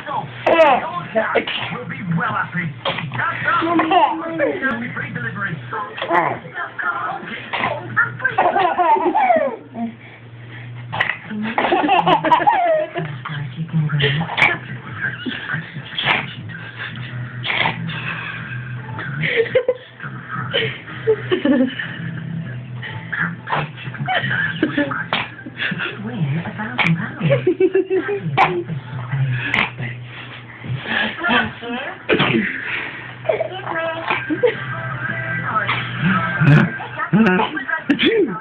So, your dad will be well happy. That's free delivery. Win £1,000. You.